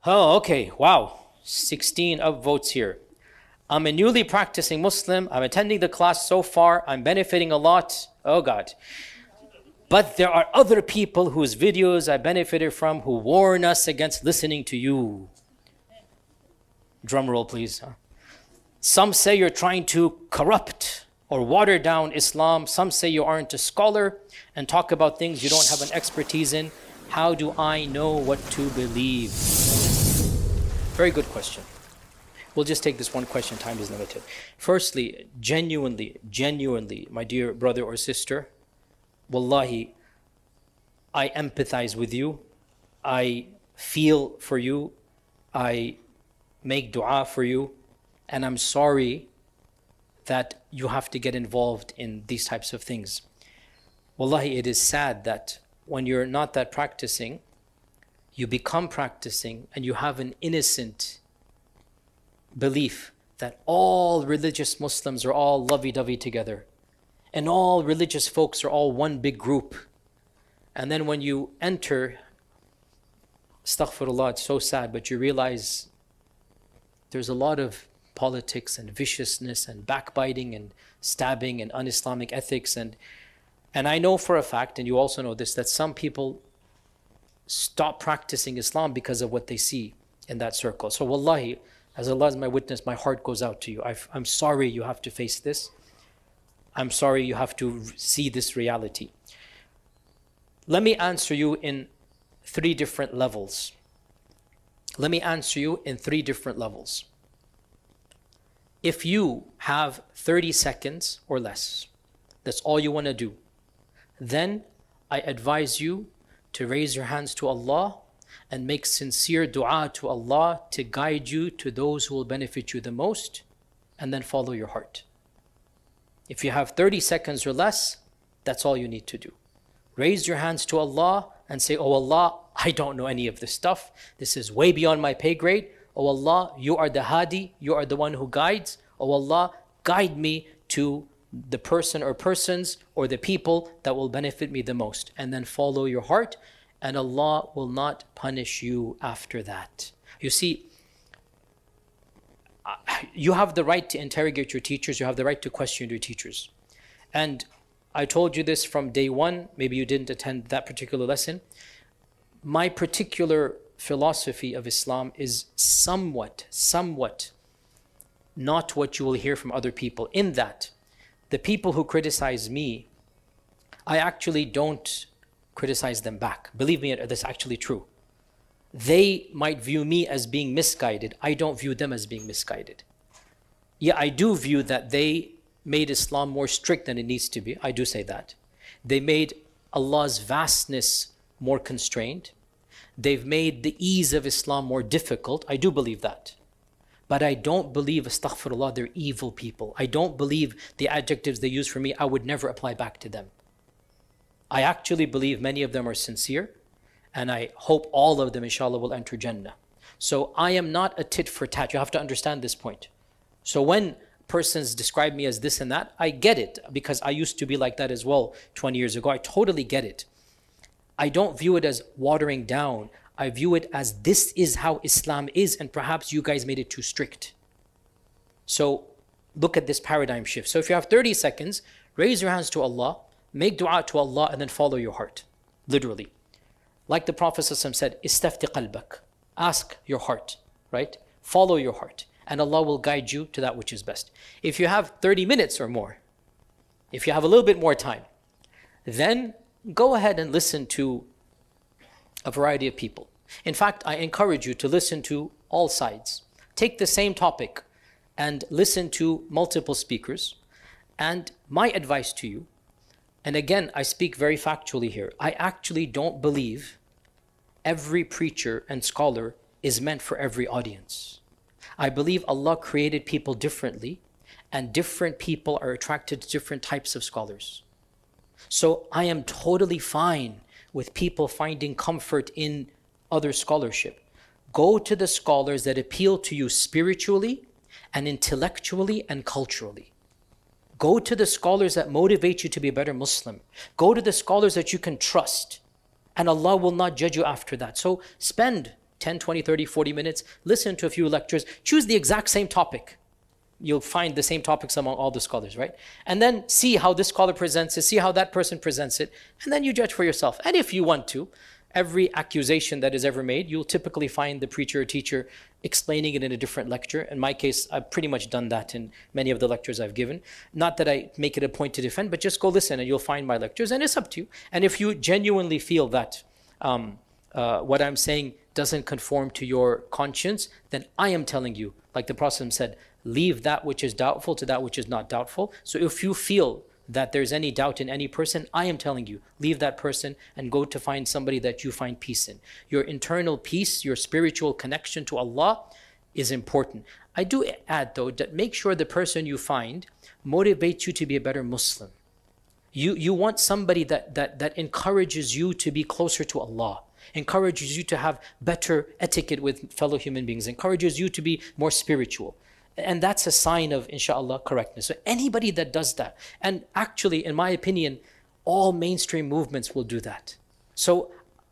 Oh, okay. Wow. 16 upvotes here. I'm a newly practicing Muslim. I'm attending the class so far. I'm benefiting a lot. Oh God. But there are other people whose videos I benefited from who warn us against listening to you. Drum roll, please. Some say you're trying to corrupt or water down Islam. Some say you aren't a scholar and talk about things you don't have an expertise in. How do I know what to believe? Very good question. We'll just take this one question, time is limited. Firstly, genuinely, my dear brother or sister, wallahi, I empathize with you. I feel for you. I make dua for you. And I'm sorry that you have to get involved in these types of things. Wallahi, it is sad that when you're not that practicing, you become practicing and you have an innocent belief that all religious Muslims are all lovey-dovey together and all religious folks are all one big group. And then when you enter, astaghfirullah, it's so sad, but you realize there's a lot of politics and viciousness and backbiting and stabbing and un-Islamic ethics. And I know for a fact, and you also know this, that some people stop practicing Islam because of what they see in that circle. So wallahi, as Allah is my witness, my heart goes out to you. I'm sorry you have to face this. I'm sorry you have to see this reality. Let me answer you in 3 different levels. Let me answer you in 3 different levels. If you have 30 seconds or less, that's all you want to do, then I advise you to raise your hands to Allah and make sincere dua to Allah to guide you to those who will benefit you the most, and then follow your heart. If you have 30 seconds or less, that's all you need to do. Raise your hands to Allah and say, oh Allah, I don't know any of this stuff. This is way beyond my pay grade. Oh Allah, you are the Hadi, you are the one who guides. Oh Allah, guide me to the person or persons or the people that will benefit me the most. And then follow your heart, and Allah will not punish you after that. You see, you have the right to interrogate your teachers, you have the right to question your teachers. And I told you this from day one, maybe you didn't attend that particular lesson. My particular philosophy of Islam is somewhat not what you will hear from other people, in that the people who criticize me, I actually don't criticize them back. Believe me, that's actually true. They might view me as being misguided. I don't view them as being misguided. Yeah, I do view that they made Islam more strict than it needs to be. I do say that. They made Allah's vastness more constrained. They've made the ease of Islam more difficult. I do believe that. But I don't believe, astaghfirullah, they're evil people. I don't believe the adjectives they use for me, I would never apply back to them. I actually believe many of them are sincere, and I hope all of them, inshallah, will enter Jannah. So I am not a tit for tat. You have to understand this point. So when persons describe me as this and that, I get it, because I used to be like that as well 20 years ago. I totally get it. I don't view it as watering down. I view it as this is how Islam is, and perhaps you guys made it too strict. So look at this paradigm shift. So if you have 30 seconds, raise your hands to Allah, make dua to Allah, and then follow your heart. Literally. Like the Prophet ﷺ said, istafti qalbak. Ask your heart, right? Follow your heart, and Allah will guide you to that which is best. If you have 30 minutes or more, if you have a little bit more time, then go ahead and listen to a variety of people. In fact, I encourage you to listen to all sides. Take the same topic and listen to multiple speakers. And my advice to you, and again, I speak very factually here, I actually don't believe every preacher and scholar is meant for every audience. I believe Allah created people differently, and different people are attracted to different types of scholars. So I am totally fine with people finding comfort in other scholarship. Go to the scholars that appeal to you spiritually and intellectually and culturally. Go to the scholars that motivate you to be a better Muslim. Go to the scholars that you can trust, and Allah will not judge you after that. So spend 10, 20, 30, 40 minutes, listen to a few lectures, choose the exact same topic. You'll find the same topics among all the scholars, right? And then see how this scholar presents it, see how that person presents it, and then you judge for yourself. And if you want to, every accusation that is ever made, you'll typically find the preacher or teacher explaining it in a different lecture. In my case, I've pretty much done that in many of the lectures I've given. Not that I make it a point to defend, but just go listen and you'll find my lectures, and it's up to you. And if you genuinely feel that what I'm saying doesn't conform to your conscience, then I am telling you, like the Prophet said, leave that which is doubtful to that which is not doubtful. So if you feel that there's any doubt in any person, I am telling you, leave that person and go to find somebody that you find peace in. Your internal peace, your spiritual connection to Allah is important. I do add though, that make sure the person you find motivates you to be a better Muslim. You want somebody that encourages you to be closer to Allah, encourages you to have better etiquette with fellow human beings, encourages you to be more spiritual. And that's a sign of, inshallah, correctness. So anybody that does that, and actually, in my opinion, all mainstream movements will do that. So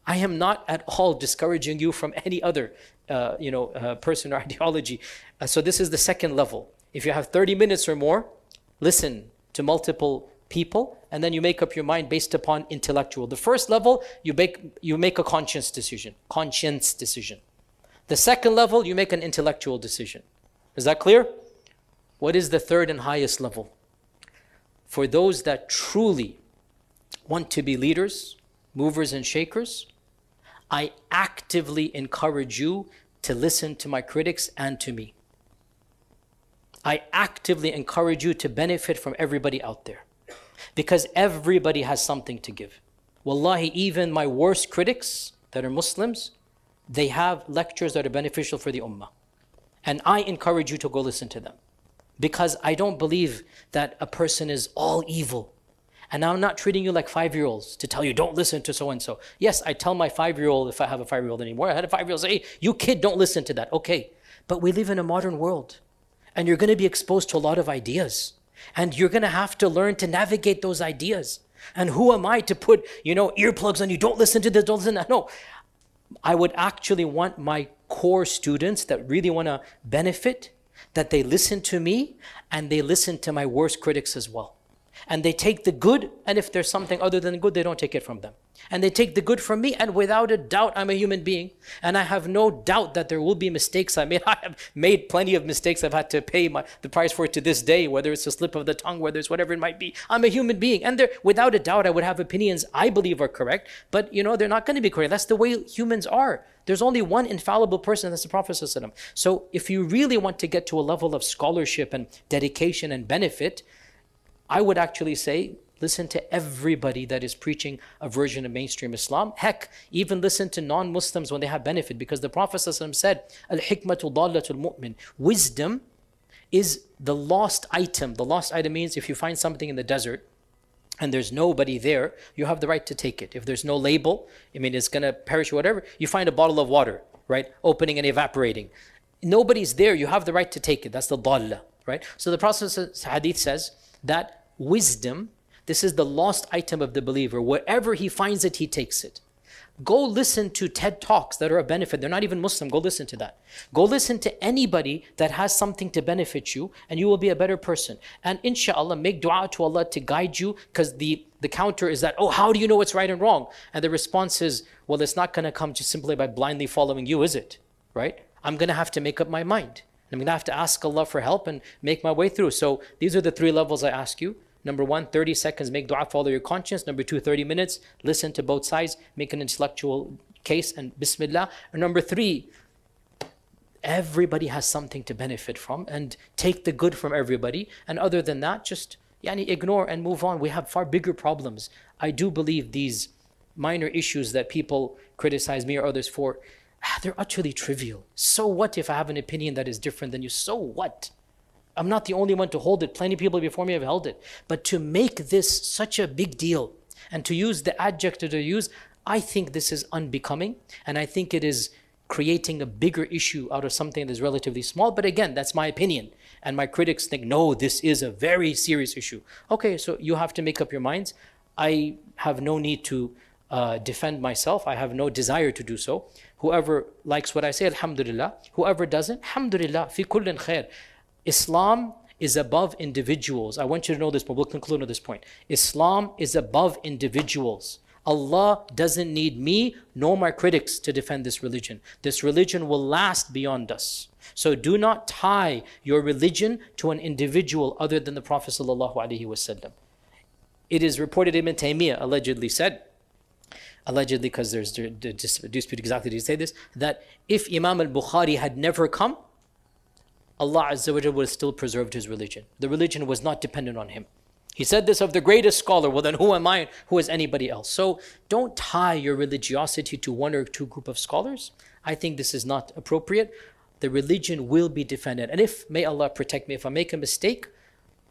I am not at all discouraging you from any other, person or ideology. So this is the second level. If you have 30 minutes or more, listen to multiple people, and then you make up your mind based upon intellectual. The first level, you make a conscience decision. The second level, you make an intellectual decision. Is that clear? What is the third and highest level? For those that truly want to be leaders, movers and shakers, I actively encourage you to listen to my critics and to me. I actively encourage you to benefit from everybody out there, because everybody has something to give. Wallahi, even my worst critics that are Muslims, they have lectures that are beneficial for the Ummah. And I encourage you to go listen to them, because I don't believe that a person is all evil. And I'm not treating you like 5-year-olds to tell you, don't listen to so-and-so. Yes, I tell my 5-year-old, if I have a 5-year-old anymore, I had a 5-year-old say, hey, you kid, don't listen to that. Okay, but we live in a modern world, and you're going to be exposed to a lot of ideas. And you're going to have to learn to navigate those ideas. And who am I to put, earplugs on you, don't listen to this, don't listen to that. No, I would actually want my core students that really want to benefit, that they listen to me and they listen to my worst critics as well. And they take the good, and if there's something other than good, they don't take it from them. And they take the good from me, and without a doubt, I'm a human being. And I have no doubt that there will be mistakes I made. I have made plenty of mistakes. I've had to pay the price for it to this day, whether it's a slip of the tongue, whether it's whatever it might be. I'm a human being. And without a doubt, I would have opinions I believe are correct, but they're not going to be correct. That's the way humans are. There's only one infallible person, that's the Prophet ﷺ. So if you really want to get to a level of scholarship and dedication and benefit, I would actually say, listen to everybody that is preaching a version of mainstream Islam. Heck, even listen to non-Muslims when they have benefit, because the Prophet ﷺ said, Al-hikmatu dallatul mu'min. Wisdom is the lost item. The lost item means if you find something in the desert and there's nobody there, you have the right to take it. If there's no label, it's going to perish or whatever, you find a bottle of water, right? Opening and evaporating. Nobody's there, you have the right to take it. That's the dalla, right? So the Prophet's hadith says that wisdom, this is the lost item of the believer. Wherever he finds it, he takes it. Go listen to TED Talks that are a benefit. They're not even Muslim. Go listen to that. Go listen to anybody that has something to benefit you, and you will be a better person. And inshallah, make dua to Allah to guide you, because the counter is that, oh, how do you know what's right and wrong? And the response is, well, it's not going to come just simply by blindly following you, is it? Right? I'm going to have to make up my mind. I'm going to have to ask Allah for help and make my way through. So these are the 3 levels I ask you. Number 1, 30 seconds, make dua, follow your conscience. Number 2, 30 minutes, listen to both sides, make an intellectual case, and bismillah. And number 3, everybody has something to benefit from, and take the good from everybody. And other than that, just ignore and move on. We have far bigger problems. I do believe these minor issues that people criticize me or others for, they're utterly trivial. So what if I have an opinion that is different than you? So what? I'm not the only one to hold it. Plenty of people before me have held it. But to make this such a big deal and to use the adjective to use, I think this is unbecoming. And I think it is creating a bigger issue out of something that's relatively small. But again, that's my opinion. And my critics think, no, this is a very serious issue. Okay, so you have to make up your minds. I have no need to defend myself. I have no desire to do so. Whoever likes what I say, alhamdulillah. Whoever doesn't, alhamdulillah. Fi kullin khair. Islam is above individuals. I want you to know this, but we'll conclude on this point. Islam is above individuals. Allah doesn't need me nor my critics to defend this religion. This religion will last beyond us. So do not tie your religion to an individual other than the Prophet ﷺ. It is reported Ibn Taymiyyah allegedly said, allegedly because there's dispute exactly to say this, that if Imam al-Bukhari had never come, Allah Azza wa Jalla would have still preserved his religion. The religion was not dependent on him. He said this of the greatest scholar. Well, then who am I? Who is anybody else? So don't tie your religiosity to one or two group of scholars. I think this is not appropriate. The religion will be defended. And if, may Allah protect me, if I make a mistake,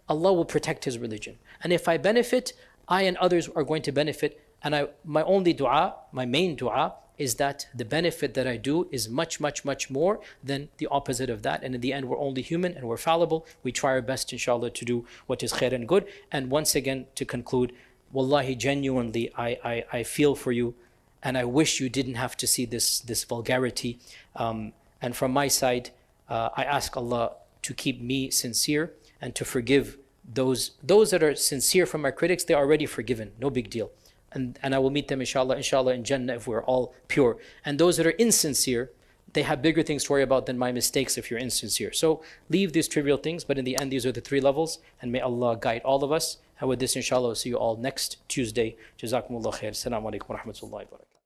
Allah will protect his religion. And if I benefit, I and others are going to benefit. And my only dua, my main dua, is that the benefit that I do is much, much, much more than the opposite of that. And in the end, we're only human and we're fallible. We try our best, inshallah, to do what is khair and good. And once again, to conclude, wallahi, genuinely, I feel for you. And I wish you didn't have to see this vulgarity. And from my side, I ask Allah to keep me sincere and to forgive those that are sincere from my critics. They are already forgiven. No big deal. And I will meet them inshallah in Jannah if we're all pure. And those that are insincere, they have bigger things to worry about than my mistakes if you're insincere. So leave these trivial things, but in the end, these are the three levels. And may Allah guide all of us. And with this, inshallah, we'll see you all next Tuesday. Jazakumullah khair. Assalamu alaikum wa rahmatullahi wa barakatuh.